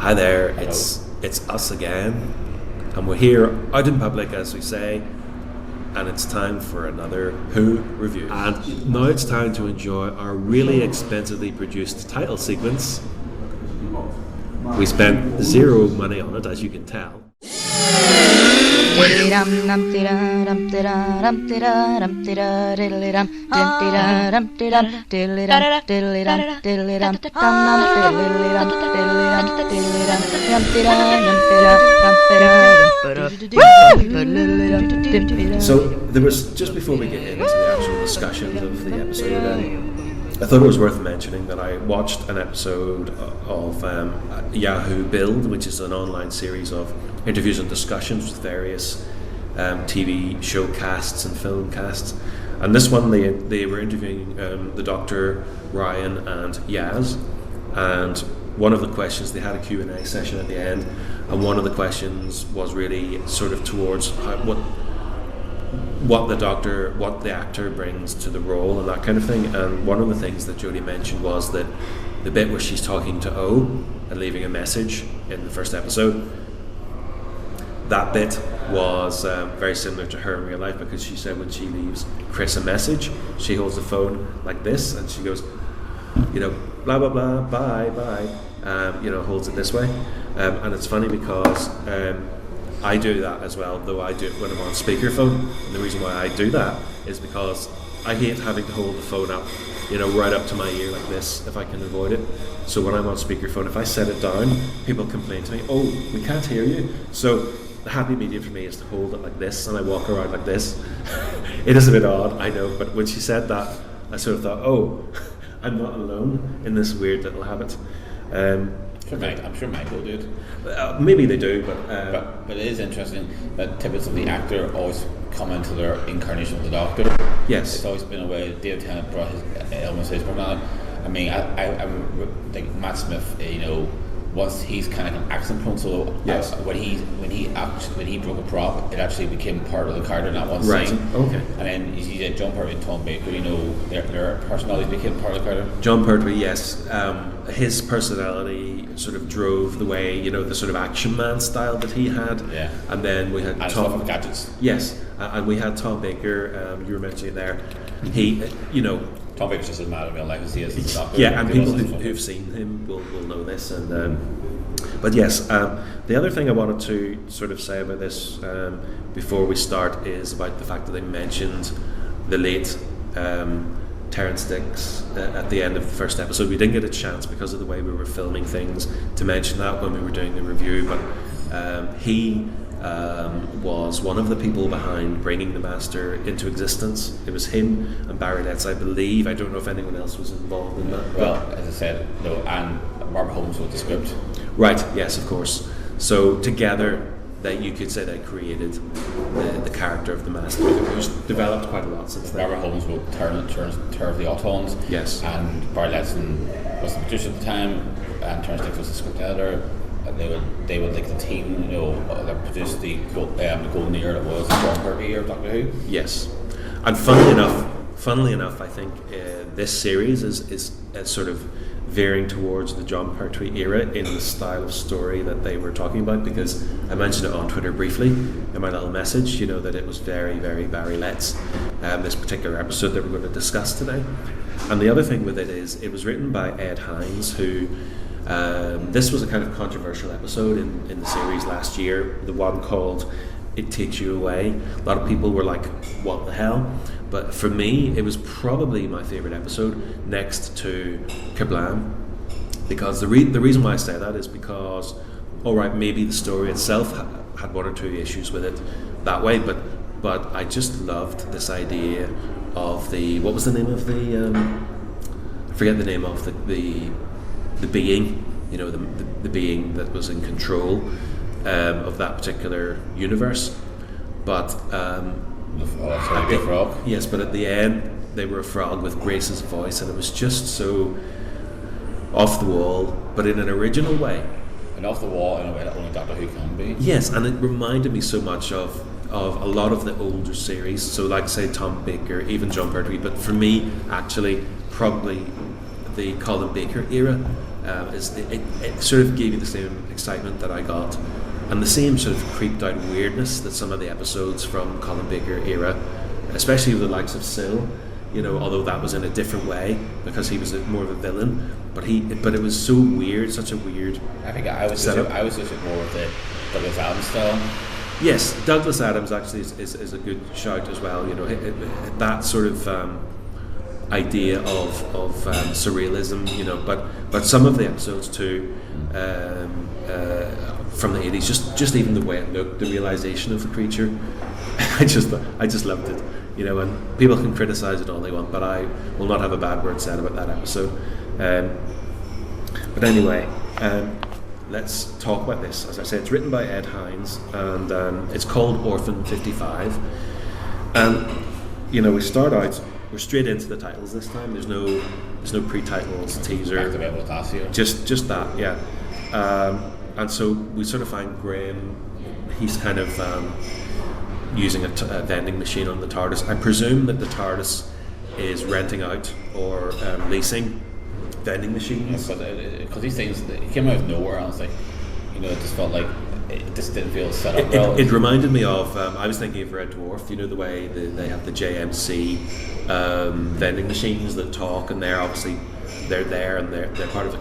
Hi there, it's us again, and we're here out in public, as we say, and it's time for another Who review. And now it's time to enjoy our really expensively produced title sequence. We spent zero money on it, as you can tell. So there was, just before we get into the actual discussions of the episode, I thought it was worth mentioning that I watched an episode of Yahoo Build, which is an online series of interviews and discussions with various TV show casts and film casts. And this one, they were interviewing the Doctor, Ryan and Yaz, and one of the questions, they had a Q&A session at the end, and one of the questions was really sort of towards what the actor brings to the role and that kind of thing. And one of the things that Jodie mentioned was that the bit where she's talking to O and leaving a message in the first episode, that bit was very similar to her in real life, because she said when she leaves Chris a message, she holds the phone like this and she goes, blah blah blah, bye bye, holds it this way, and it's funny because I do that as well, though I do it when I'm on speakerphone. And the reason why I do that is because I hate having to hold the phone up, right up to my ear like this if I can avoid it. So when I'm on speakerphone, if I set it down, people complain to me, "Oh, we can't hear you." So the happy medium for me is to hold it like this, and I walk around like this. It is a bit odd, I know, but when she said that, I sort of thought, oh, I'm not alone in this weird little habit. I'm sure Michael did. Maybe they do, but it is interesting that typically the actor always come into their incarnation of the Doctor. Yes, it's always been a way. Dave Tennant brought his illnesses, but I mean, I'm like Matt Smith. Once he's kind of accent prone, so yes. When he broke a prop, it actually became part of the character in that one right. scene. Okay. And then you see John Pertwee and Tom Baker, their personalities became part of the character. John Pertwee, yes, his personality sort of drove the way, the sort of action man style that he had. Yeah. And then we had Tom with gadgets. Yes, and we had Tom Baker. You were mentioning there. He, Tom Baker's just as mad at real life as he is as the Doctor. Yeah, and people who've seen him will know this. And but yes, the other thing I wanted to sort of say about this before we start is about the fact that they mentioned the late Terrance Dicks at the end of the first episode. We didn't get a chance because of the way we were filming things to mention that when we were doing the review, but he was one of the people behind bringing the Master into existence. It was him and Barry Letts, I believe. I don't know if anyone else was involved in that. Well, as I said, no, and Barbara Holmes wrote the script. Right, yes, of course. So together, that you could say they created the character of the Master, who's developed quite a lot since then. Barbara Holmes wrote Terror of the Autons. Yes. And Barry Letts was the producer at the time, and Terrance Dicks was the script editor. They would like the team, that produced the golden era that was the John Pertwee era of Doctor Who. Yes, and funnily enough, I think this series is sort of veering towards the John Pertwee era in the style of story that they were talking about, because I mentioned it on Twitter briefly in my little message, that it was very, very Barry Letts, this particular episode that we're going to discuss today. And the other thing with it is it was written by Ed Hines, who this was a kind of controversial episode in the series last year, the one called It Takes You Away. A lot of people were like, what the hell? But for me, it was probably my favourite episode next to Kablam, because the reason why I say that is because, alright, maybe the story itself had one or two issues with it that way, but I just loved this idea of what was the name of I forget the name of the being, the being that was in control of that particular universe. But a frog. Yes, but at the end they were a frog with Grace's voice, and it was just so off the wall, but in an original way. And off the wall in a way that only Doctor Who can be. Yes, and it reminded me so much of a lot of the older series. So, like say Tom Baker, even John Pertwee, but for me, actually, probably the Colin Baker era it sort of gave you the same excitement that I got, and the same sort of creeped out weirdness that some of the episodes from Colin Baker era, especially with the likes of Syl, although that was in a different way because he was more of a villain, but it was so weird, such a weird. I think I was just more with the Douglas Adams style. Yes, Douglas Adams actually is a good shout as well. That sort of idea of surrealism, but some of the episodes too from the 80s, just even the way it looked, the realization of the creature, I just loved it. And people can criticize it all they want, but I will not have a bad word said about that episode. But anyway, let's talk about this. As I say, it's written by Ed Hines, and it's called Orphan 55. And we start out, we're straight into the titles this time. There's no pre-titles, teaser. Just that, yeah. And so we sort of find Graham. He's kind of using a vending machine on the TARDIS. I presume that the TARDIS is renting out or leasing vending machines. Because these things, it came out of nowhere, and I was like, it just felt like it just didn't feel set up well. It reminded me of, I was thinking of Red Dwarf, the way they have the JMC vending machines that talk, and they're there and they're part of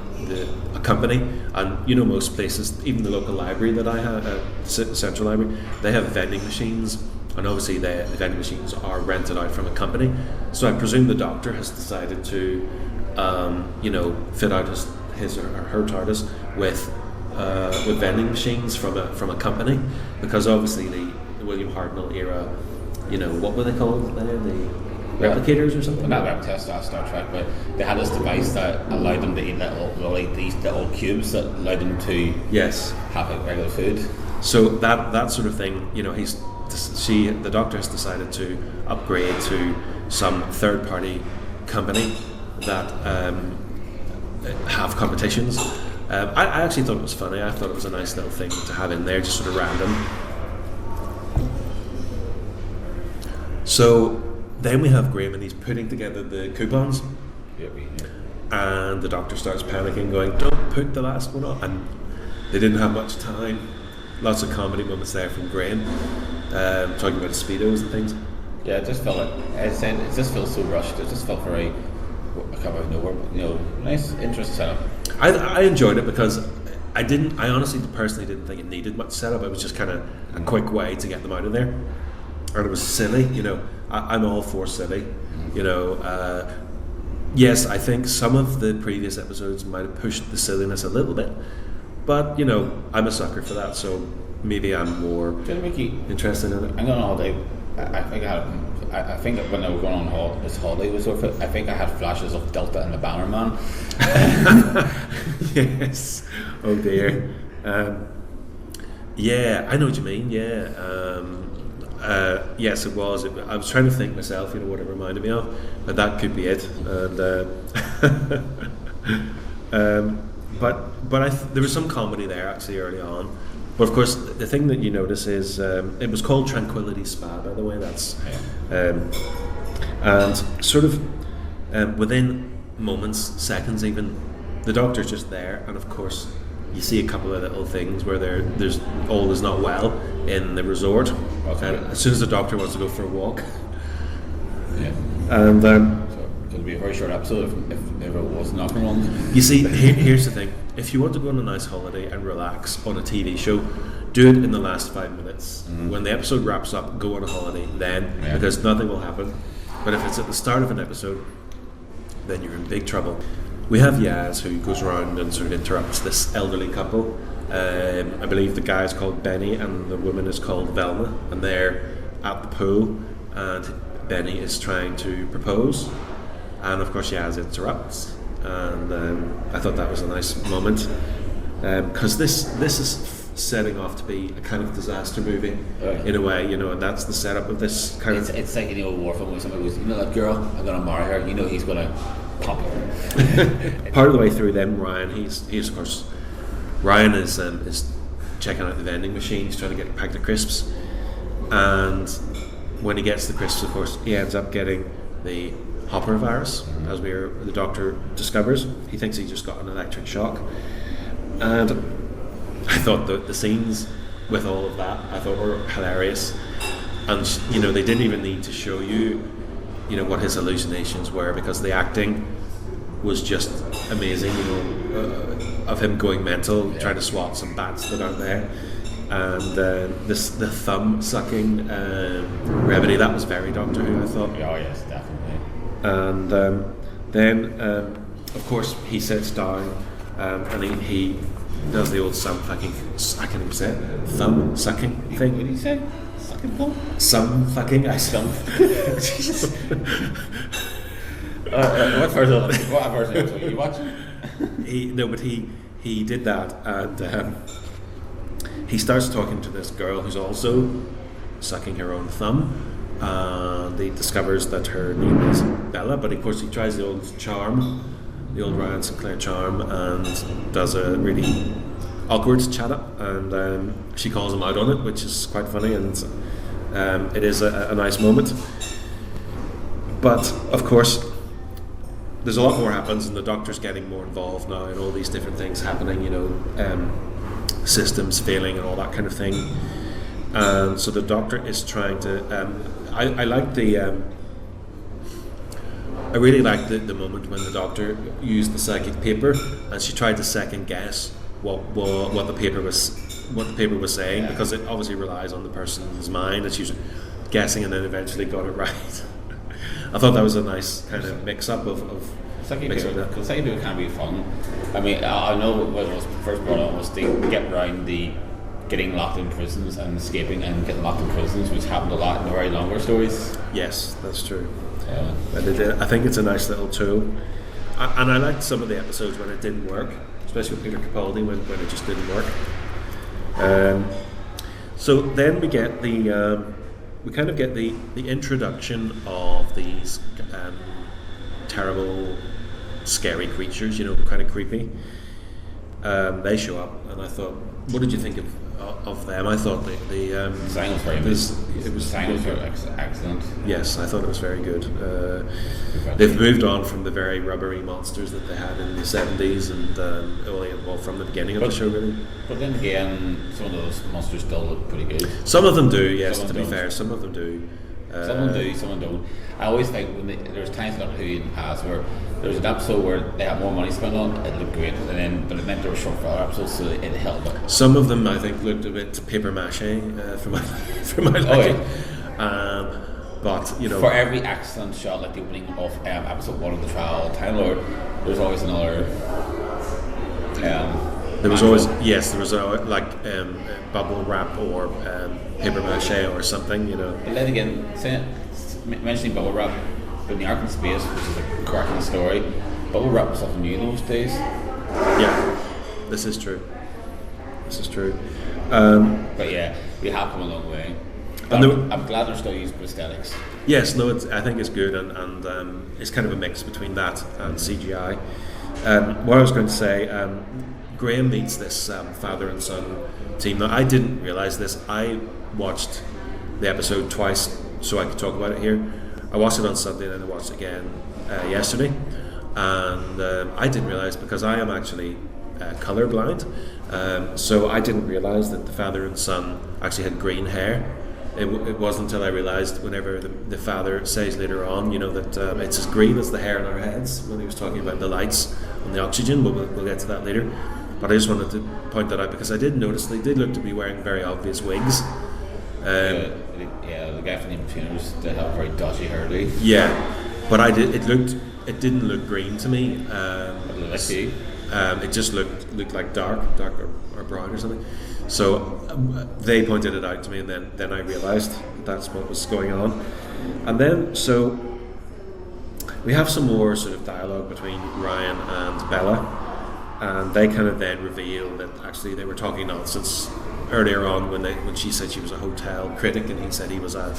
a company. And most places, even the local library that I have, Central Library, they have vending machines, and obviously the vending machines are rented out from a company. So I presume the Doctor has decided to fit out his or her TARDIS with vending machines from a company, because obviously the William Hartnell era, what were they called there? The replicators or something? Not replicators, Star Trek, but they had this device that allowed them to eat these little cubes that allowed them to have regular food. So that sort of thing, the Doctor has decided to upgrade to some third-party company that have competitions. I actually thought it was funny. I thought it was a nice little thing to have in there, just sort of random. So then we have Graham, and he's putting together the coupons. And the Doctor starts panicking, going, "Don't put the last one on." And they didn't have much time. Lots of comedy moments there from Graham, talking about Speedos and things. Yeah, it just felt like, as I said, it just feels so rushed. It just felt very, come out of nowhere. Nice, interesting setup. I enjoyed it because I honestly personally didn't think it needed much setup. It was just kind of a quick way to get them out of there, and it was silly. I'm all for silly. Yes, I think some of the previous episodes might have pushed the silliness a little bit, but I'm a sucker for that, so maybe I'm more interested in it. I'm going all day. I think when I was going on this holiday was over, I think I had flashes of Delta and the Bannerman. Yes. Oh dear. Yeah, I know what you mean. Yeah. Yes, it was. I was trying to think myself, what it reminded me of, but that could be it. And there was some comedy there actually early on. But of course, the thing that you notice is it was called Tranquility Spa, by the way. That's and sort of within moments, seconds even, the Doctor's just there, and of course you see a couple of little things where there's all is not well in the resort. Okay. As soon as the Doctor wants to go for a walk, and so it'll be a very short episode if it was not wrong. You see, here's the thing: if you want to go on a nice holiday and relax on a TV show, do it in the last 5 minutes. Mm-hmm. When the episode wraps up, go on a holiday then, because nothing will happen. But if it's at the start of an episode, then you're in big trouble. We have Yaz, who goes around and sort of interrupts this elderly couple. I believe the guy is called Benny and the woman is called Velma, and they're at the pool, and Benny is trying to propose, and of course Yaz interrupts, and I thought that was a nice moment, because this is setting off to be a kind of disaster movie in a way, and that's the setup of this kind of. It's like Orphan, where somebody goes, that girl, I'm going to marry her. He's going to pop her. Part of the way through, then Ryan, he's of course, Ryan is checking out the vending machine. He's trying to get a packet of crisps, and when he gets the crisps, of course, he ends up getting the Hopper virus, as the Doctor discovers. He thinks he just got an electric shock, and I thought the scenes with all of that I thought were hilarious, and they didn't even need to show you what his hallucinations were, because the acting was just amazing, of him going mental, trying to swat some bats that aren't there, and the thumb sucking remedy, that was very Doctor Who, I thought. Oh yes, definitely. And then of course he sits down, and he does the old thumb fucking, I can't even say it, thumb sucking thing. What did he say? Sucking thumb? Some fucking, I thumb. Jesus. What version are you watching? He did that, and he starts talking to this girl who's also sucking her own thumb, and he discovers that her name is Bella, but of course he tries the old charm, the old Ryan Sinclair charm, and does a really awkward chat up, and she calls him out on it, which is quite funny, and it is a nice moment. But of course there's a lot more happens, and the Doctor's getting more involved now, and all these different things happening, systems failing and all that kind of thing. And so the Doctor is trying to. I like I really liked the moment when the Doctor used the psychic paper, and she tried to second guess what the paper was saying, because it obviously relies on the person's mind, and she was guessing, and then eventually got it right. I thought that was a nice kind of mix-up of Second paper can be fun. I mean, I know what was first brought on was to get around the getting locked in prisons and escaping and getting locked in prisons, which happened a lot in the very longer stories. Yes, that's true. Yeah. I think it's a nice little tool. And I liked some of the episodes when it didn't work, especially with Peter Capaldi, when it just didn't work. So then we get the introduction of these terrible, scary creatures, kind of creepy. They show up, and I thought, what did you think of them? I thought the design was very good. It was excellent. Yes, I thought it was very good. They've moved on from the very rubbery monsters that they had in the 70s, and from the beginning of the show, really. But then again, some of those monsters still look pretty good. Some of them do, yes. To be fair, some of them do. Some of them do, some of them don't. I always think there's times like Who in the past where there's an episode where they had more money spent on it looked great, but it meant there were short filler episodes, so it held up. Some of them, I think, looked a bit paper mache for my liking. But for every excellent shot, like the opening of episode 1 of the Trial of Time Lord, there's always another. There was always bubble wrap or paper mache or something, But then again, mentioning bubble wrap, in the Ark in Space, which is a cracking story, bubble wrap was something new those days. Yeah, this is true. But yeah, we have come a long way. I'm glad they're still using prosthetics. Yes, no, I think it's good, and it's kind of a mix between that and CGI. What I was going to say, Graham meets this father and son team. Now, I didn't realise this. I watched the episode twice so I could talk about it here. I watched it on Sunday and then I watched it again yesterday. And I didn't realise, because I am actually colourblind, so I didn't realise that the father and son actually had green hair. It wasn't until I realised, whenever the father says later on, that it's as green as the hair on our heads, when he was talking about the lights and the oxygen, but we'll get to that later. But I just wanted to point that out, because I did notice they did look to be wearing very obvious wigs. The guy from the Inbetweeners did have a very dodgy hairdo. Yeah, but it didn't look green to me. It just looked like dark or brown or something. So they pointed it out to me, and then I realised that's what was going on. And then so we have some more sort of dialogue between Ryan and Bella, and they kind of then reveal that actually they were talking nonsense earlier on when she said she was a hotel critic and he said he was a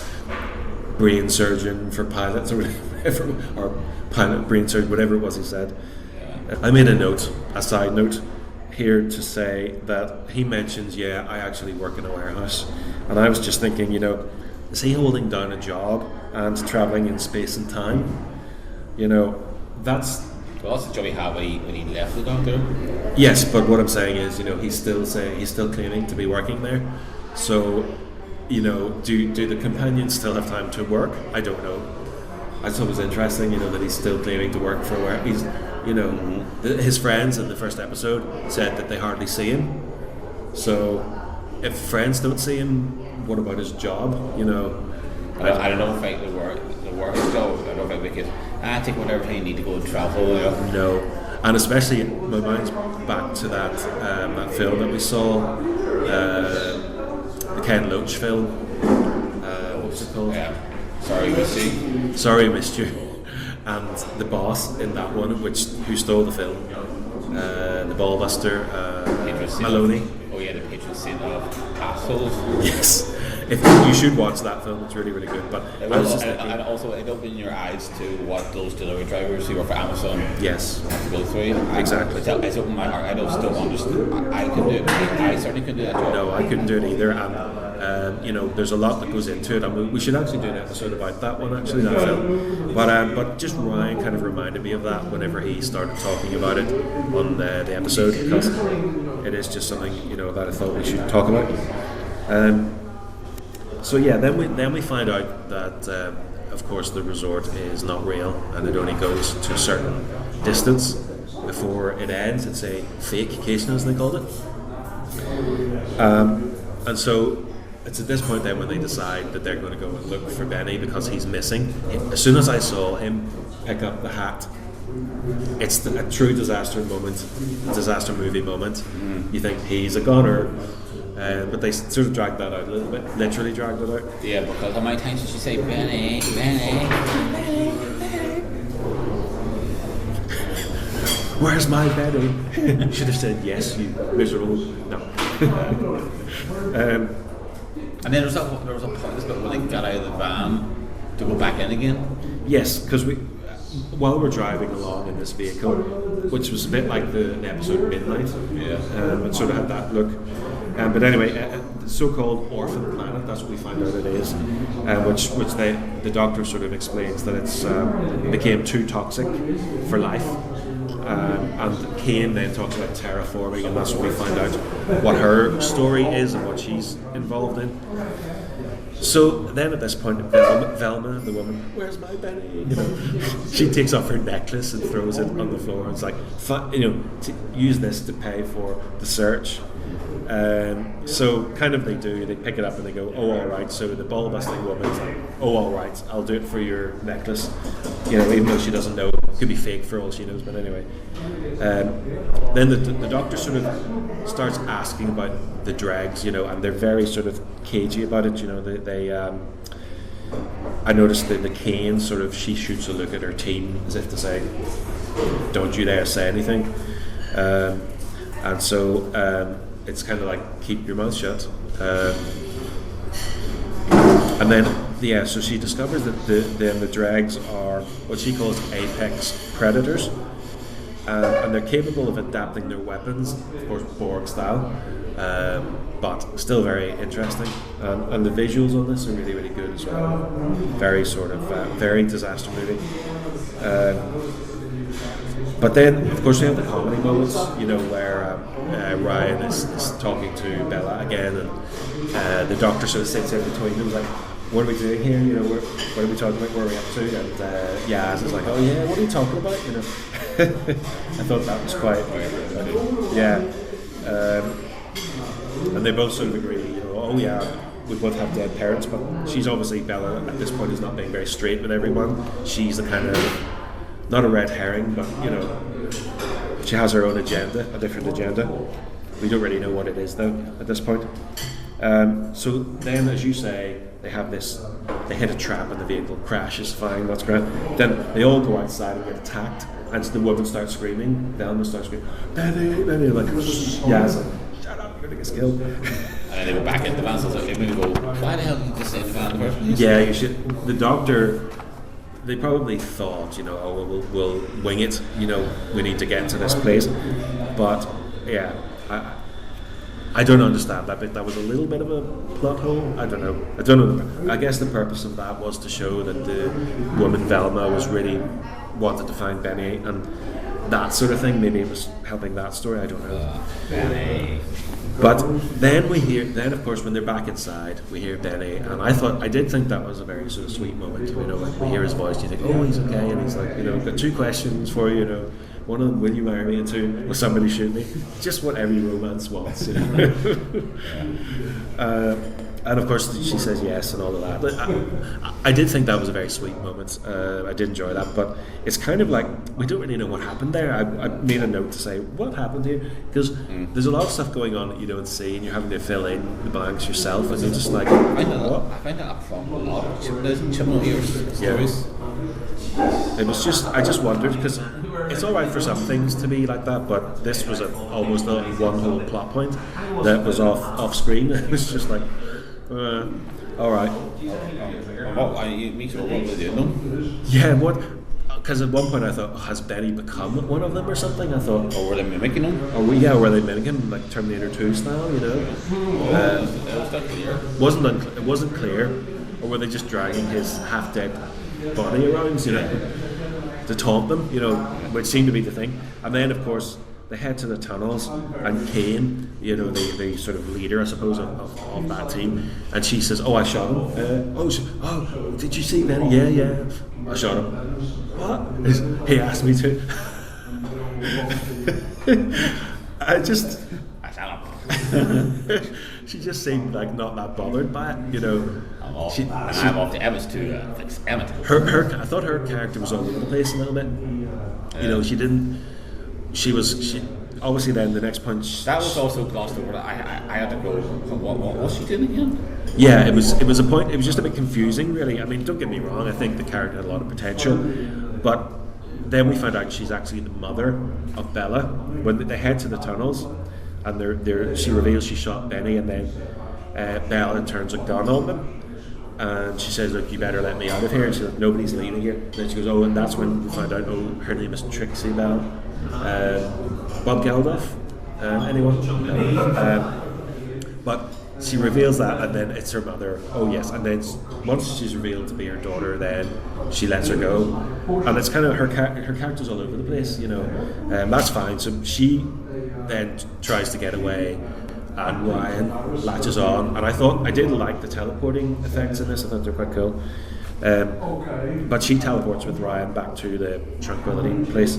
brain surgeon for pilots or whatever, or pilot brain surgeon, whatever it was he said. I made a side note here to say that he mentions, I actually work in a warehouse, and I was just thinking, is he holding down a job and travelling in space and time? You know, that's. Well, that's the job he had when he left the Doctor. Yes, but what I'm saying is, you know, he's still claiming to be working there. So, you know, do the companions still have time to work? I don't know. I thought it was interesting, you know, that he's still claiming to work for where he's, you know, his friends in the first episode said that they hardly see him. So, if friends don't see him, what about his job? You know, I don't know if the work his job. I don't think we could take whatever time you need to go and travel. You know? No, and especially my mind's back to that film that we saw, the Ken Loach film. What was it called? Yeah. Sorry, missed you. Sorry, missed you. And the boss in that one, who stole the film, the ballbuster, Maloney. Oh yeah, the patron saint of assholes. Yes. If you should watch that film, it's really, really good. But and also it opened your eyes to what those delivery drivers who work for Amazon have to go through. Exactly. It's opened my heart. I don't still understand. I couldn't do it. I certainly couldn't do that job. No, I couldn't do it either. And you know, there's a lot that goes into it. I mean, we should actually do an episode about that one, actually, that film. But just Ryan kind of reminded me of that whenever he started talking about it on the episode, because it is just something, you know, that I thought we should talk about. So yeah, then we find out that of course the resort is not real, and it only goes to a certain distance before it ends. It's a fakecation, as they called it. And so it's at this point then when they decide that they're going to go and look for Benny because he's missing. As soon as I saw him pick up the hat, it's a true disaster movie moment. You think he's a goner. But they sort of dragged that out a little bit, literally dragged it out. Yeah, because how many times did she say Benny, Benny, Benny, Benny? Where's my Benny? Should have said yes, you miserable. No. And then there was a point when they got out of the van to go back in again. Yes, because while we're driving along in this vehicle, which was a bit like the episode Midnight, it sort of had that look. But anyway, the so-called Orphan planet, that's what we find out it is, which the doctor sort of explains that it became too toxic for life. And Kane then talks about terraforming, and that's when we find out what her story is and what she's involved in. So then at this point, Velma, the woman, where's my Benny? You know, she takes off her necklace and throws it on the floor. And it's like, you know, to use this to pay for the search. So kind of they pick it up and they go, oh, all right. So the ball busting woman's like, oh, all right, I'll do it for your necklace. You know, even though she doesn't know, it could be fake for all she knows. But anyway, then the doctor sort of starts asking about the dregs, you know, and they're very sort of cagey about it. You know, they I noticed that the Kane sort of, she shoots a look at her team as if to say, don't you dare say anything. And so it's kind of like, keep your mouth shut. And then, so she discovers that the dregs are what she calls apex predators. And they're capable of adapting their weapons, of course, Borg style, but still very interesting. And the visuals on this are really, really good as well. Very sort of very disaster movie. But then, of course, we have the comedy moments, you know, where Ryan is talking to Bella again, and the doctor sort of sits in between them, like, what are we doing here? You know, what are we talking about? Where are we up to? And Yaz is like, oh yeah, what are you talking about? You know, I thought that was quite, yeah. And they both sort of agree, you know, oh yeah, we both have dead parents, but she's obviously, Bella at this point is not being very straight with everyone. She's the kind of, not a red herring, but you know, she has her own agenda, a different agenda. We don't really know what it is though at this point. So then, as you say, they hit a trap and the vehicle crashes, fine, that's great. Then they all go outside and get attacked, and the woman starts screaming, Velma starts screaming, Benny, Benny, like, yeah, it's like, shut up, you're gonna get killed. And then they go back into the van, so they go, why the hell did you just say the van first? Yeah, you should. The doctor, they probably thought, you know, oh, we'll wing it, you know, we need to get to this place. But, yeah, I don't understand that bit. That was a little bit of a plot hole. I don't know. I guess the purpose of that was to show that the woman Velma was really wanted to find Benny and that sort of thing. Maybe it was helping that story. I don't know. Benny. But then of course, when they're back inside, we hear Benny, and I did think that was a very sort of sweet moment. You know, like we hear his voice, you think, oh, he's okay, and he's like, you know, got 2 questions for you. You know, one of them, will you marry me? And 2, will somebody shoot me? Just what every romance wants. You know? And of course, she says yes and all of that. But I did think that was a very sweet moment. I did enjoy that, but it's kind of like we don't really know what happened there. I made a note to say what happened here, because there's a lot of stuff going on that you don't see, and you're having to fill in the blanks yourself, and you're just like, I find that from a lot of children years stories. It was just, I just wondered, because it's all right for some things to be like that, but this was almost one whole plot point that was off screen. It was just like, all right. What were they doing? Yeah, what? Because at one point I thought, has Benny become one of them or something? I thought, Or were they mimicking him? Were they mimicking him like Terminator 2 style? You know, it wasn't clear, or were they just dragging his half-dead body around? You know, to taunt them. You know, which seemed to be the thing. And then of course, they head to the tunnels, and Kane, you know, the sort of leader, I suppose, of that team, and she says, "Oh, I shot him." Did you see Benny? Yeah, I shot him. What? He asked me to. I shot him. She just seemed like not that bothered by it, you know. I'm off to Emma's to fix Emma. I thought her character was all over the place a little bit. You know, she obviously then the next punch. That was also glossed over. I had to go. What was she doing again? Yeah, it was a point. It was just a bit confusing, really. I mean, don't get me wrong. I think the character had a lot of potential, but then we found out she's actually the mother of Bella. When they head to the tunnels, and she reveals she shot Benny, and then Bella turns a gun on them. And she says, "Look, you better let me out of here." And she's like, "Nobody's leaving here." And then she goes, "Oh," and that's when we find out, oh, her name is Trixie Bell. Bob Geldof? Anyone? But she reveals that, and then it's her mother. Oh yes, and then once she's revealed to be her daughter, then she lets her go, and it's kind of her character's all over the place, you know. That's fine. So she then tries to get away, and Ryan latches on, and I did like the teleporting effects in this. I thought they're quite cool. But she teleports with Ryan back to the Tranquility place,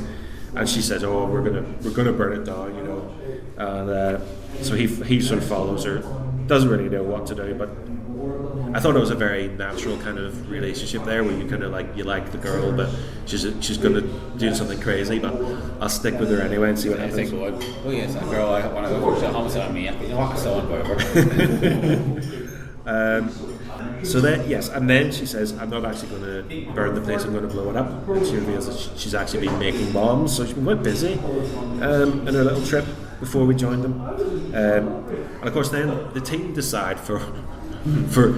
and she says, "Oh, we're gonna burn it down," you know. And so he sort of follows her. Doesn't really know what to do, but I thought it was a very natural kind of relationship there, where you kind of you like the girl, but she's gonna do something crazy, but I'll stick with her anyway and see what happens. I think, oh yes, that girl. I want to go for homicide on me. You know what? I still want to go over. So then, yes, and then she says, "I'm not actually going to burn the place, I'm going to blow it up." And she reveals that she's actually been making bombs, so she's been quite busy in her little trip before we joined them. And of course then the team decide for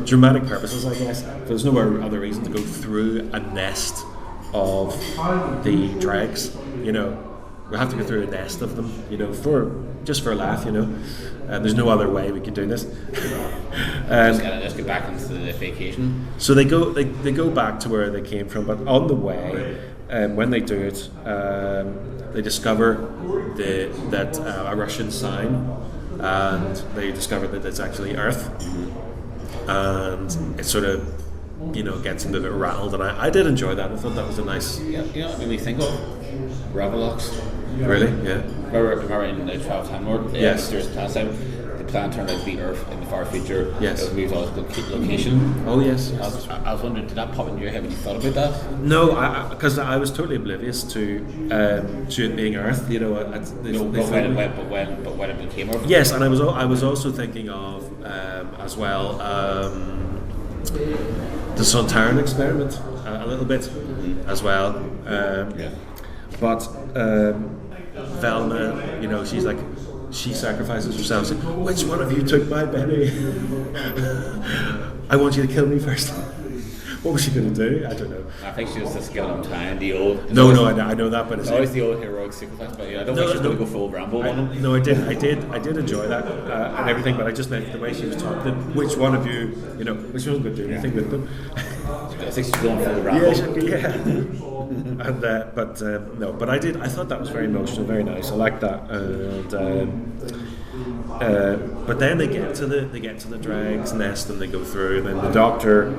dramatic purposes, I guess, there's no other reason to go through a nest of the dregs, you know. We have to go through a nest of them, you know, just for a laugh, you know. There's no other way we could do this. Just get back into the vacation. So they go back to where they came from, but on the way, when they do it, they discover that a Russian sign, and they discover that it's actually Earth, and it sort of, you know, gets them a bit rattled, and I did enjoy that. I thought that was a nice. Yeah, you know what made me think of? Revelox. Really? Yeah. Remember in the 12 Time Lord? Yes. There's the plan turned out to be Earth in the far future. Yes. It was moved on its location. Oh yes. I was wondering, did that pop into your head when you thought about that? No, because I was totally oblivious to it being Earth. You know, but when it became Earth. Yes, and I was also thinking of as well the Sontaran experiment a little bit as well. But Velma, you know, she's like, she sacrifices herself. Saying, "Which one of you took my Benny? I want you to kill me first." what was she going to do? I don't know. I think she was just getting on time. The old. No, I know that, but it's always the old heroic sacrifice. But yeah, I don't think she's going to go full Rambo on him. No, I did enjoy that and everything, but I just meant the way she was talking to them. Which one of you, which wasn't going to do anything with them. I think she's going full Rambo. Yeah. And but I thought that was very emotional, very nice. I liked that, but then they get to the Drag's nest and they go through, and then the Doctor.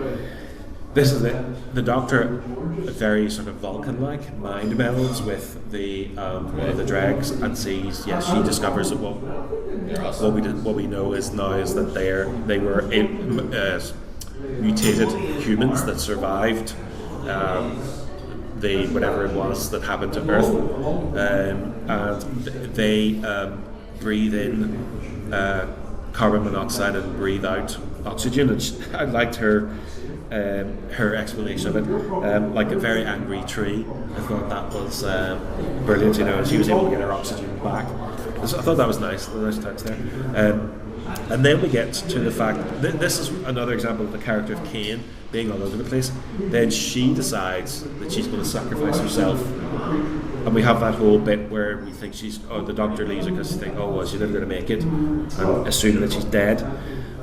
This is it. The Doctor, very sort of Vulcan-like, mind melds with the one of the Drags and sees. Yes, she discovers that what we know is that they were mutated humans that survived the whatever it was that happened to Earth, and they breathe in carbon monoxide and breathe out oxygen. And I liked her explanation of it, like a very angry tree. I thought that was brilliant. And she was able to get her oxygen back. So I thought that was nice. The nice touch there. And then we get to the fact this is another example of the character of Kane being all over the place. Then she decides that she's going to sacrifice herself, and we have that whole bit where we think the Doctor leaves her because she thinks, she's never going to make it, and assuming that she's dead.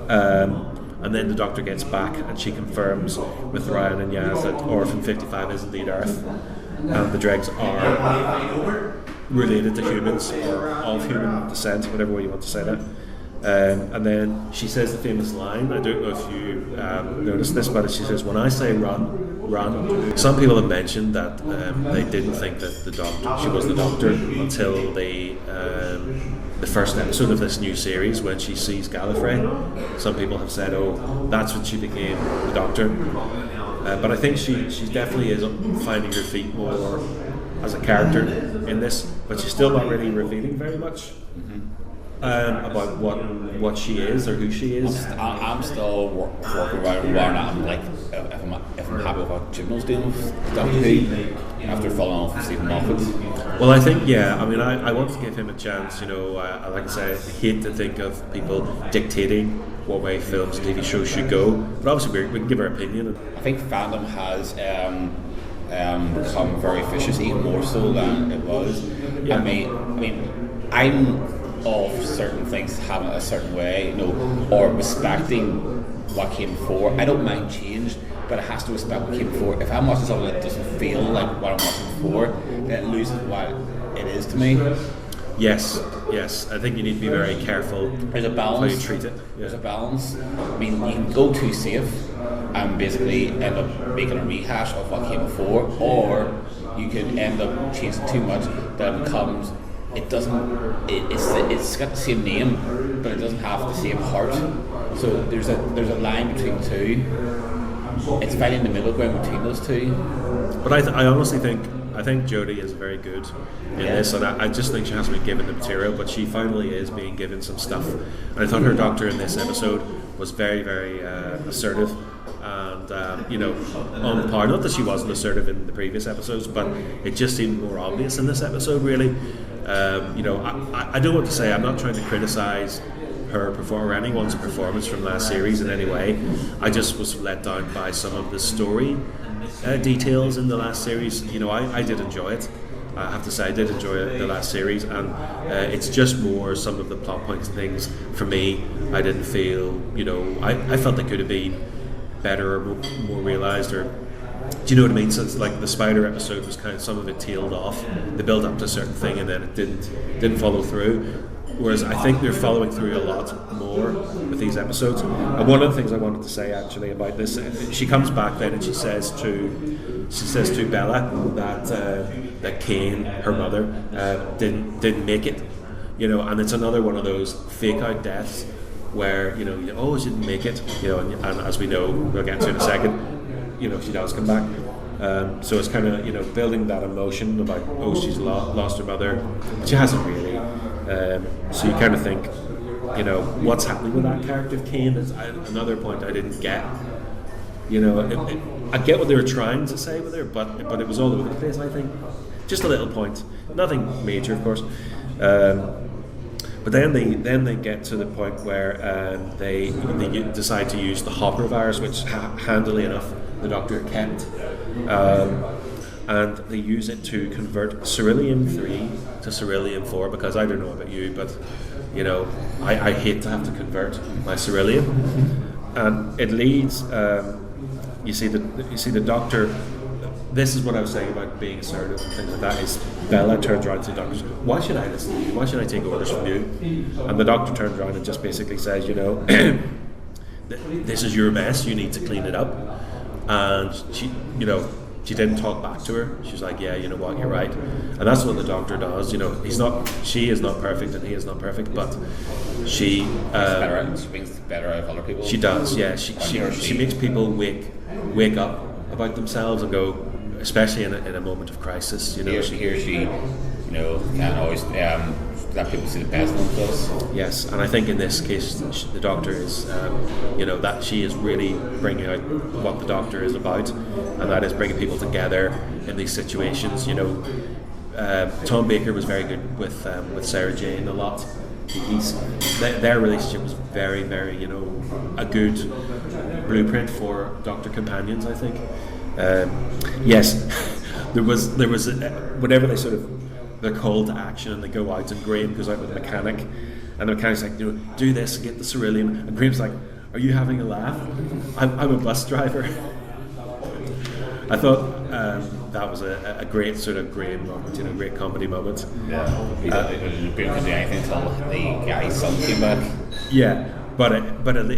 And then the Doctor gets back and she confirms with Ryan and Yaz that Orphan 55 is indeed Earth, and the Dregs are related to humans or of human descent, whatever way you want to say that. And then she says the famous line, I don't know if you noticed this, but she says, when I say run, run. Some people have mentioned that they didn't think that she was the Doctor until the first episode of this new series when she sees Gallifrey. Some people have said, that's when she became the Doctor. But I think she definitely is finding her feet more as a character in this, but she's still not really revealing very much. About what she is or who she is. I'm still working around where I'm like, if I'm happy with what Chibnall's doing with Doctor Who after falling off with Stephen Moffat. Well, I think, I want to give him a chance. Like I say, I hate to think of people dictating what way films and TV shows should go, but obviously we can give our opinion. I think fandom has become very vicious, even more so than it was. Yeah. I mean, I'm of certain things having it a certain way, or respecting what came before. I don't mind change, but it has to respect what came before. If I'm watching something that doesn't feel like what I'm watching before, then it loses what it is to me. Yes. I think you need to be very careful. There's a balance. How you treat it. Yeah. There's a balance. I mean, you can go too safe and basically end up making a rehash of what came before, or you can end up changing too much that it becomes. It's got the same name, but it doesn't have the same heart. So there's a line between the two. It's finding the middle ground between those two. But I honestly think Jodie is very good in this, and I just think she hasn't been given the material, but she finally is being given some stuff. And I thought her Doctor in this episode was very, very assertive. And on par. Not that she wasn't assertive in the previous episodes, but it just seemed more obvious in this episode, really. I don't want to say, I'm not trying to criticise her or anyone's performance from last series in any way. I just was let down by some of the story details in the last series. I did enjoy it. I have to say I did enjoy the last series, and it's just more some of the plot points and things for me. I didn't feel, I felt they could have been better or more realised, or do you know what I mean? So it's like the spider episode was kind of, some of it tailed off. They built up to a certain thing and then it didn't follow through. Whereas I think they're following through a lot more with these episodes. And one of the things I wanted to say actually about this, she comes back then and she says to Bella that Kane, her mother, didn't make it. And it's another one of those fake out deaths where she didn't make it, and as we know, we'll get to in a second, she does come back. So it's kind of, building that emotion about, she's lost her mother. She hasn't really. So you kind of think, what's happening with that character of Kane is another point I didn't get. I get what they were trying to say with her, but it was all over the place, I think. Just a little point. Nothing major, of course. But then they get to the point where they decide to use the Hopper virus, which handily enough the Doctor kept, and they use it to convert Cerulean-3 to Cerulean-4, because I don't know about you, but you know, I hate to have to convert my Cerulean, and it leads. You see the Doctor. This is what I was saying about being assertive and things like that. Is Bella turns around to the Doctor, why should I listen to you? Why should I take orders from you? And the Doctor turns around and just basically says, you know, this is your mess. You need to clean it up. And she, you know, she didn't talk back to her. She's like, yeah, you know what, you're right. And that's what the Doctor does. You know, she is not perfect and he is not perfect, but she brings better out of other people. She does, yeah. She makes people wake up about themselves and go, especially in a moment of crisis. You know, she you know, can't always let people see the best in us. Yes, and I think in this case, the Doctor is, you know, that she is really bringing out what the Doctor is about, and that is bringing people together in these situations. You know, Tom Baker was very good with Sarah Jane a lot. Their relationship was very, very, you know, a good blueprint for Doctor companions, I think. Yes, there was whenever they sort of, they're called to action and they go out, and Graham goes out with the mechanic, and the mechanic's like, you know, do this and get the Cerulean, and Graham's like, are you having a laugh? I'm a bus driver. I thought that was a great sort of Graham moment, you know, great comedy moment. Yeah, he didn't do anything until the guy's son came back. Yeah. But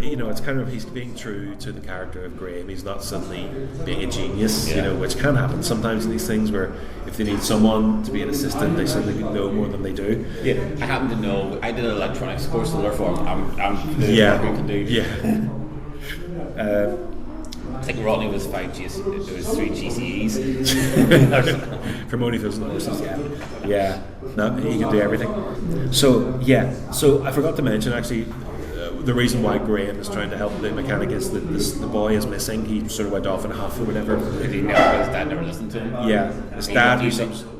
you know, it's kind of, he's being true to the character of Graham. He's not suddenly being a genius, you know, which can happen sometimes in these things where if they need someone to be an assistant, they suddenly know more than they do. Yeah, I happen to know. I did an electronics course, so therefore I'm the work we can do. Yeah. I think Rodney was 3 GCEs. From only those courses, yeah. No, he can do everything. So I forgot to mention actually. The reason why Graham is trying to help the mechanic is that the boy is missing. He sort of went off in a huff or whatever. His dad never listened to him. Yeah, his dad, who's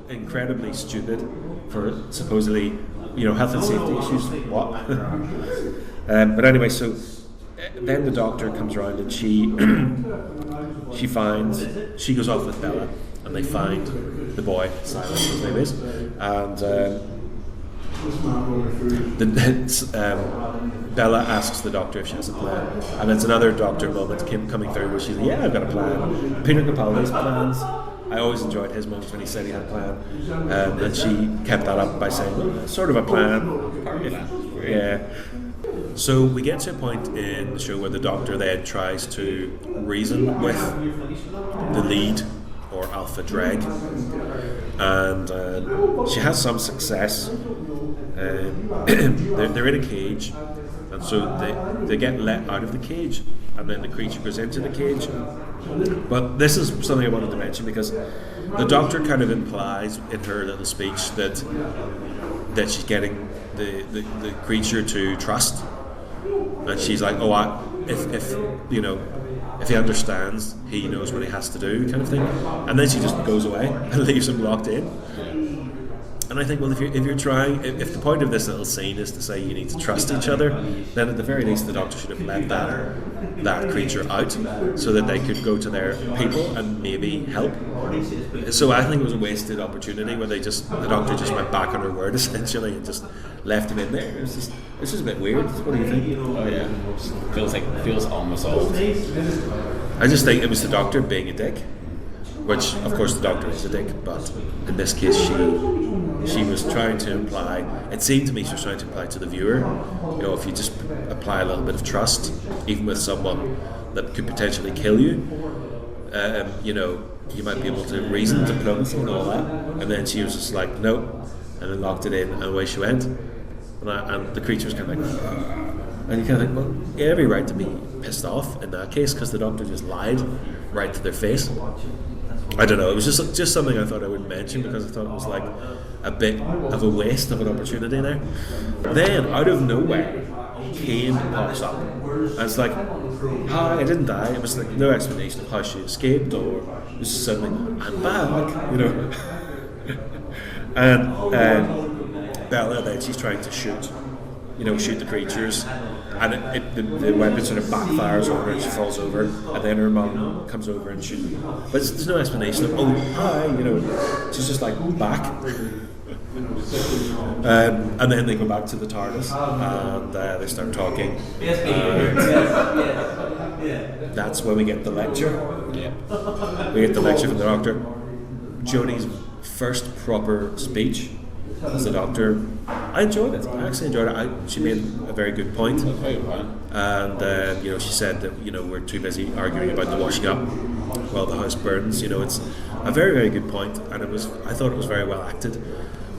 incredibly stupid for supposedly, you know, health and safety issues. What? But anyway, so then the Doctor comes around and she goes off with Bella, and they find the boy, Silence his name is, and. Bella asks the Doctor if she has a plan, and it's another Doctor moment coming through where she's like, yeah, I've got a plan. Peter Capaldi's plans, I always enjoyed his moments when he said he had a plan, and she kept that up by saying, well, sort of a plan. Yeah. So we get to a point in the show where the Doctor then tries to reason with the lead, or Alpha Dreg, and she has some success. They're in a cage, and so they get let out of the cage, and then the creature goes into the cage. But this is something I wanted to mention, because the Doctor kind of implies in her little speech that she's getting the creature to trust, and she's like, if he understands, he knows what he has to do, kind of thing. And then she just goes away and leaves him locked in. And I think, well, if you're trying, if the point of this little scene is to say you need to trust each other, then at the very least the Doctor should have let that creature out so that they could go to their people and maybe help. So I think it was a wasted opportunity where the Doctor just went back on her word essentially and just left him in there. It's just a bit weird. What do you think? Oh yeah, feels almost old. I just think it was the Doctor being a dick, which of course the Doctor is a dick, but in this case she was trying to imply, it seemed to me she was trying to imply to the viewer, you know, if you just apply a little bit of trust, even with someone that could potentially kill you, you know, you might be able to reason diplomacy and all that. And then she was just like, no, and then locked it in, and away she went. And the creature was kind of like, and you kind of think, well, you have every right to be pissed off in that case, because the Doctor just lied right to their face. I don't know, it was just something I thought I would mention, because I thought it was like a bit of a waste of an opportunity there. Then, out of nowhere, Kane pops up, and it's like, hi, I didn't die. It was like no explanation of how she escaped, or just suddenly, I'm back, you know. And Bella then, she's trying to shoot shoot the creatures, and the weapon sort of backfires on her and she falls over, and then her mum comes over and shoots her. But there's no explanation of, oh, hi, she's just like back. And then they go back to the TARDIS and they start talking. That's when we get the lecture. Yeah. We get the lecture from the Doctor. Jodie's first proper speech as the Doctor. I enjoyed it. I actually enjoyed it. She made a very good point. And she said that we're too busy arguing about the washing up while the house burns. It's a very, very good point, and I thought it was very well acted.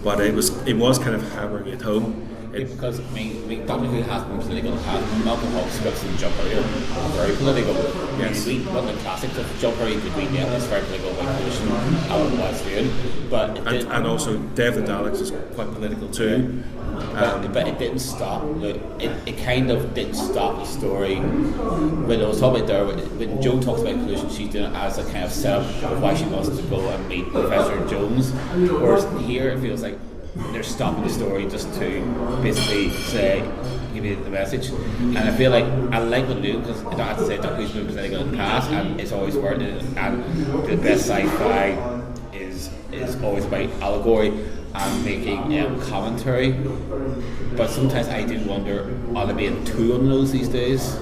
But it was kind of hammering it home. Because Doctor Who has been political in the past. Malcolm Hawke's scripts in Jumper are very political. Yes. One of the classics of Jumper you could read yet is very political about pollution and what it's doing. But and also Dev the Daleks is quite political too. But it didn't stop. It kind of didn't stop the story. When I was talking about there, when Jo talks about pollution, she's doing it as a kind of setup of why she wants to go and meet Professor Jones. Whereas here it feels like they're stopping the story just to basically give you the message. And I feel like I like what they do, because I don't have to say Doctor Who's been presenting in the past and it's always worked, and the best sci-fi is always about allegory and making commentary. But sometimes I do wonder, are they being too on those these days?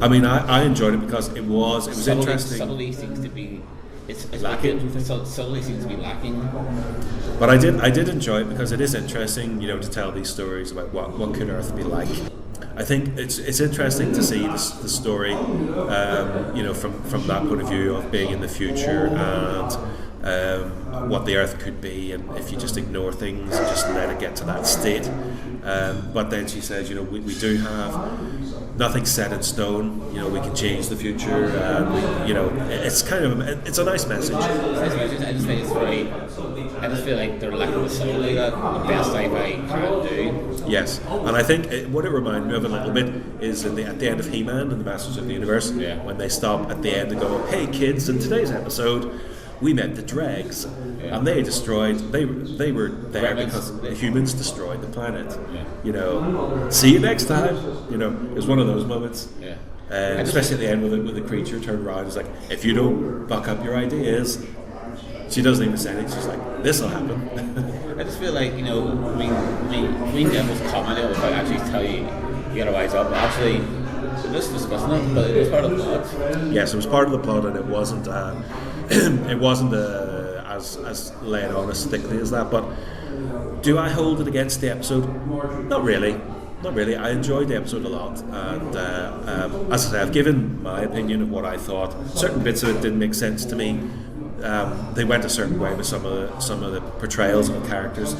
I mean, I enjoyed it because it was interesting. Subtlety seems to be it's lacking. Subtlety seems to be lacking. But I did enjoy it because it is interesting, to tell these stories about what could Earth be like. I think it's interesting to see the story, from that point of view of being in the future and what the Earth could be, and if you just ignore things and just let it get to that state. But then she says, we do have nothing set in stone. We can change the future. It's kind of it's a nice message. I just think it's very. I just feel like they're lacking the subtlety that the best sci-fi can do. Yes, and I think what it reminded me of a little bit is at the end of He-Man and the Masters of the Universe, when they stop at the end and go, "Hey kids, in today's episode, we met the Dregs, and they destroyed. They were there because the humans destroyed the planet. See you next time. It was one of those moments. Especially at the end with the creature turned around. It's like, if you don't buck up your ideas, she doesn't even say it. She's like, this will happen. I just feel like Green Devil's commented without actually tell you gotta wise up. Actually, we're just discussing it, but it was part of the plot. Yes, it was part of the plot, and it wasn't. It wasn't as laid on as thickly as that. But do I hold it against the episode? Not really. I enjoyed the episode a lot, and as I say, I've given my opinion of what I thought. Certain bits of it didn't make sense to me. They went a certain way with some of the portrayals of the characters,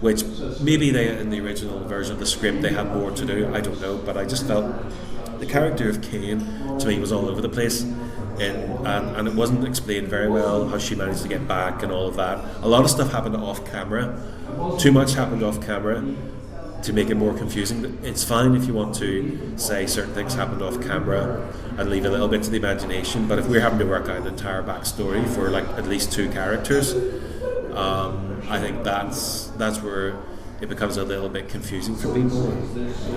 which maybe in the original version of the script they had more to do. I don't know, but I just felt the character of Kane to me was all over the place. And it wasn't explained very well how she managed to get back and all of that. A lot of stuff happened off camera. Too much happened off camera to make it more confusing. It's fine if you want to say certain things happened off camera and leave a little bit to the imagination, but if we're having to work out an entire backstory for like at least two characters, I think that's where it becomes a little bit confusing for people.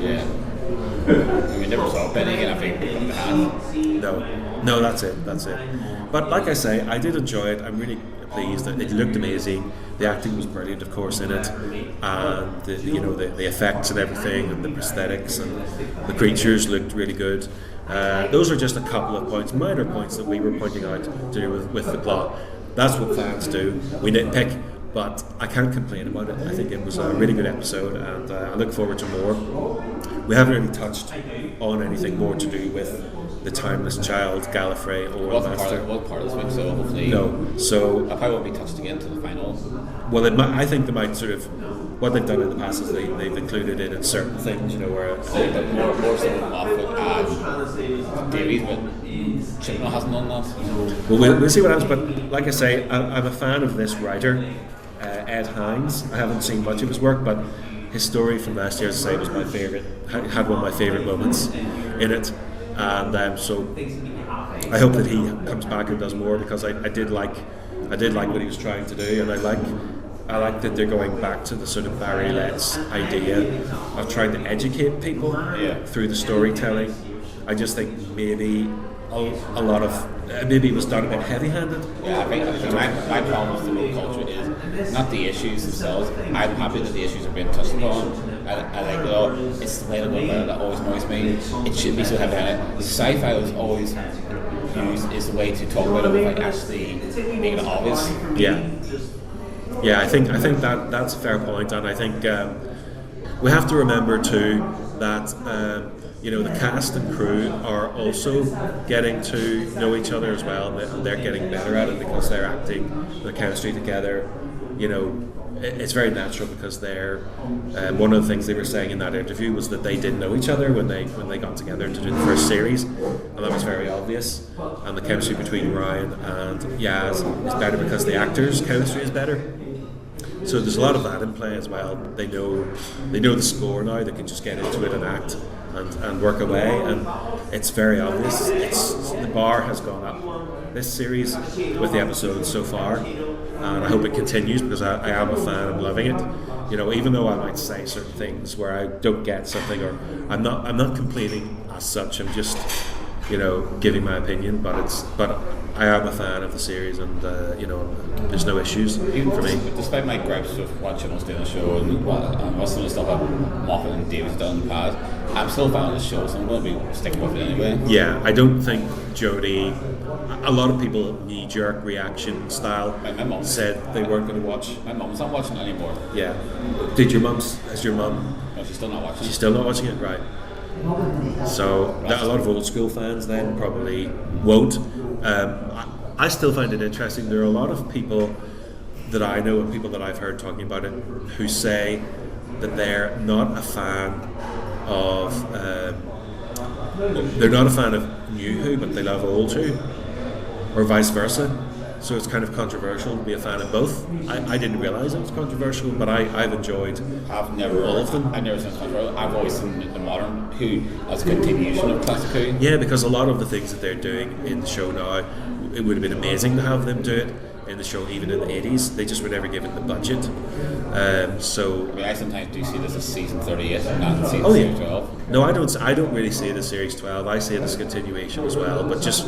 Yeah. We never saw Benny, I think. No, that's it. But like I say, I did enjoy it. I'm really pleased that it looked amazing. The acting was brilliant, of course, in it, and the effects and everything, and the prosthetics and the creatures looked really good. Those are just a couple of points, minor points that we were pointing out to do with the plot. That's what fans do. We nitpick, but I can't complain about it. I think it was a really good episode, and I look forward to more. We haven't really touched on anything more to do with the Timeless Child, Gallifrey, or Master. It wasn't part of this week, so hopefully. No, so I probably won't be touched again until the final. Well, I think they might sort of. What they've done in the past is they've included it in certain things, where more so with Moffat and Davies, but Chibnall hasn't done that. Well, we'll see what happens. But like I say, I'm a fan of this writer, Ed Hines. I haven't seen much of his work, but his story from last year, as I say, was my favourite. Had one of my favourite moments in it, and so I hope that he comes back and does more, because I did like what he was trying to do, and I like I like that they're going back to the sort of Barry Letts idea of trying to educate people through the storytelling. I just think maybe a lot of maybe it was done a bit heavy-handed. Yeah, I think my problem with the woke culture is not the issues themselves. I'm happy that the issues are being touched upon. I like, it's the way to go about it that always annoys me. It shouldn't be so heavy-handed. The sci-fi was always used as a way to talk about it without actually making it obvious. Yeah, I think that's a fair point, and I think we have to remember too that the cast and crew are also getting to know each other as well, and they're getting better at it because they're acting the chemistry together. It's very natural because they're. One of the things they were saying in that interview was that they didn't know each other when they got together to do the first series, and that was very obvious. And the chemistry between Ryan and Yaz is better because the actors' chemistry is better. So there's a lot of that in play as well. They know the score now. They can just get into it and act and work away, and it's very obvious. The bar has gone up this series with the episodes so far, and I hope it continues because I am a fan. I'm loving it. Even though I might say certain things where I don't get something, or I'm not complaining as such. I'm just giving my opinion, but I am a fan of the series, and there's no issues for me. Despite my gripes with what Chibnall's doing the show and what some of the stuff that Moffat and David's done in the past, I'm still a fan of the show, so I'm going to be sticking with it anyway. Yeah, I don't think Jodie. A lot of people knee-jerk reaction style My mum said they weren't going to watch. My mum's not watching it anymore. Yeah. Has your mum? No, she's still not watching. She's still not watching it, right? So a lot of old school fans then probably won't. I still find it interesting. There are a lot of people that I know and people that I've heard talking about it who say that they're not a fan of New Who, but they love old Who, or vice versa. So it's kind of controversial to be a fan of both. I didn't realise it was controversial, but I've enjoyed all of them. I've never seen it controversial. I've always seen the modern Who as a continuation of classic Who. Yeah, because a lot of the things that they're doing in the show now, it would have been amazing to have them do it in the show even in the 80s. They just were never given the budget. I sometimes do see this as season 38 and not season 12. No, I don't really see it as series 12. I see it as continuation as well, but just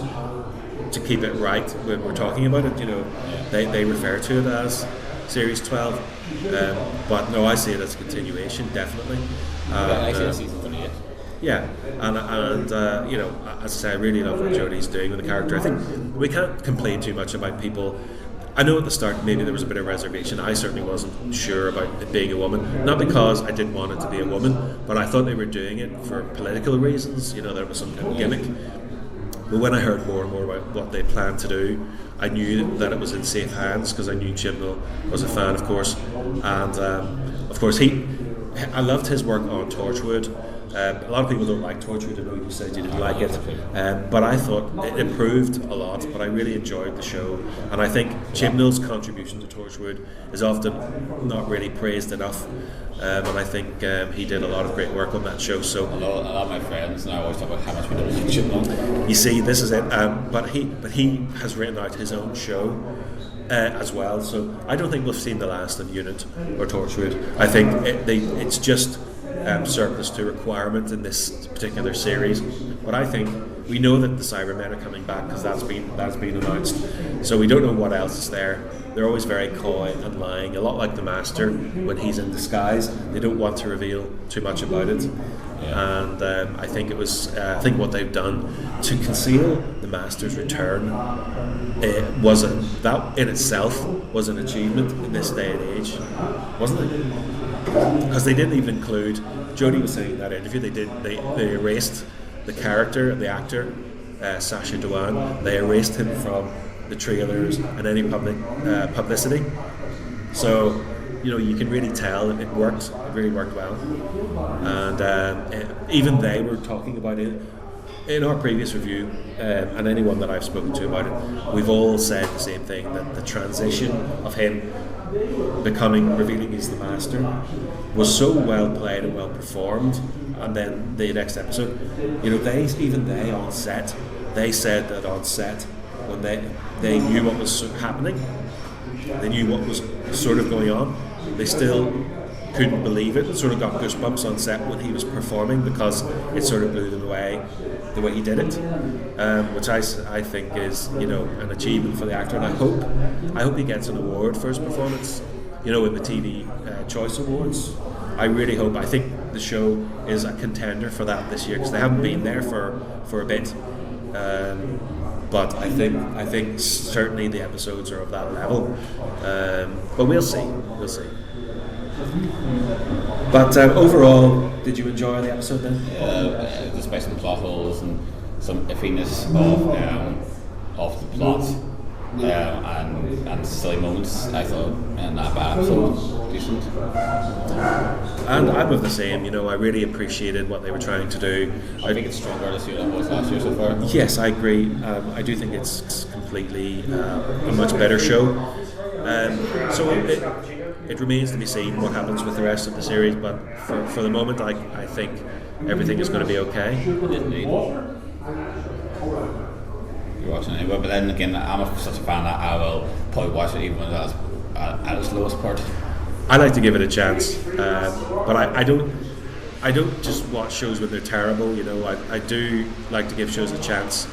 to keep it right when we're talking about it, they refer to it as series 12, but no, I see it as a continuation, definitely. I see it as season 38. Yeah, and as I say, I really love what Jodie's doing with the character. I think we can't complain too much about people. I know at the start maybe there was a bit of reservation. I certainly wasn't sure about it being a woman, not because I didn't want it to be a woman, but I thought they were doing it for political reasons. There was some kind of gimmick. But when I heard more and more about what they planned to do, I knew that it was in safe hands because I knew Chibnall was a fan, of course, and of course I loved his work on Torchwood. A lot of people don't like Torchwood. I know you said you didn't like it, but I thought it improved a lot. But I really enjoyed the show, and I think Chibnall's contribution to Torchwood is often not really praised enough. And I think he did a lot of great work on that show. So a lot of my friends now always talk about how much we don't like Chibnall. You see, this is it. But he has written out his own show as well. So I don't think we've seen the last of Unit or Torchwood. I think it's just surplus to requirement in this particular series. But I think we know that the Cybermen are coming back because that's been announced. So we don't know what else is there. They're always very coy and lying, a lot like the Master when he's in disguise. They don't want to reveal too much about it. Yeah. And I think what they've done to conceal the Master's return that in itself was an achievement in this day and age, wasn't it? Because they didn't even include. Jodie was saying in that interview they erased the character, the actor, Sacha Dhawan. They erased him from the trailers and any public publicity. So you can really tell it worked. It really worked well. And even they were talking about it in our previous review, and anyone that I've spoken to about it, we've all said the same thing, that the transition of him revealing he's the Master was so well played and well performed. And then the next episode, they on set, they said that on set when they knew what was happening, they knew what was sort of going on. They still couldn't believe it. Sort of got goosebumps on set when he was performing because it sort of blew them away the way he did it, which I think is an achievement for the actor, and I hope he gets an award for his performance. In the TV Choice Awards. I really hope. I think the show is a contender for that this year because they haven't been there for a bit. But I think certainly the episodes are of that level. But we'll see. But overall, did you enjoy the episode then? Despite some plot holes and some iffiness of the plot and silly moments, I thought not bad episode, decent. And I'm of the same. I really appreciated what they were trying to do. I think it's stronger this year than it was last year so far. Yes, I agree. I do think it's completely a much better show. So it remains to be seen what happens with the rest of the series, but for the moment I think everything is going to be okay. Indeed. You're watching it anyway, but then again, I'm such a fan that I will probably watch it even when that's at its lowest part. I like to give it a chance, but I don't just watch shows when they're terrible. I do like to give shows a chance,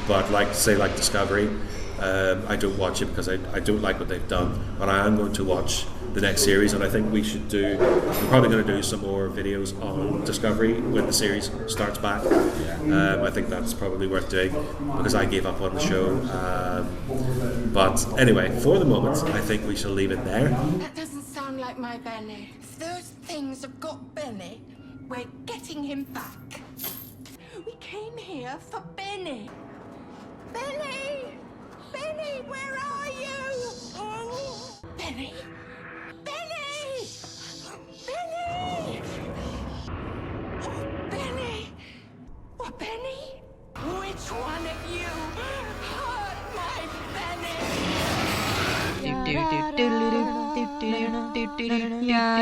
but like Discovery, I don't watch it because I don't like what they've done. But I am going to watch the next series, and I think we're probably going to do some more videos on Discovery when the series starts back. I think that's probably worth doing because I gave up on the show. But anyway, for the moment, I think we shall leave it there. That doesn't sound like my Benny. If those things have got Benny, we're getting him back. We came here for Benny. Benny! Benny, where are you? Oh. Benny! Benny! Benny! Oh, Benny! Oh, Benny? Which one of you hurt my Benny? Yeah.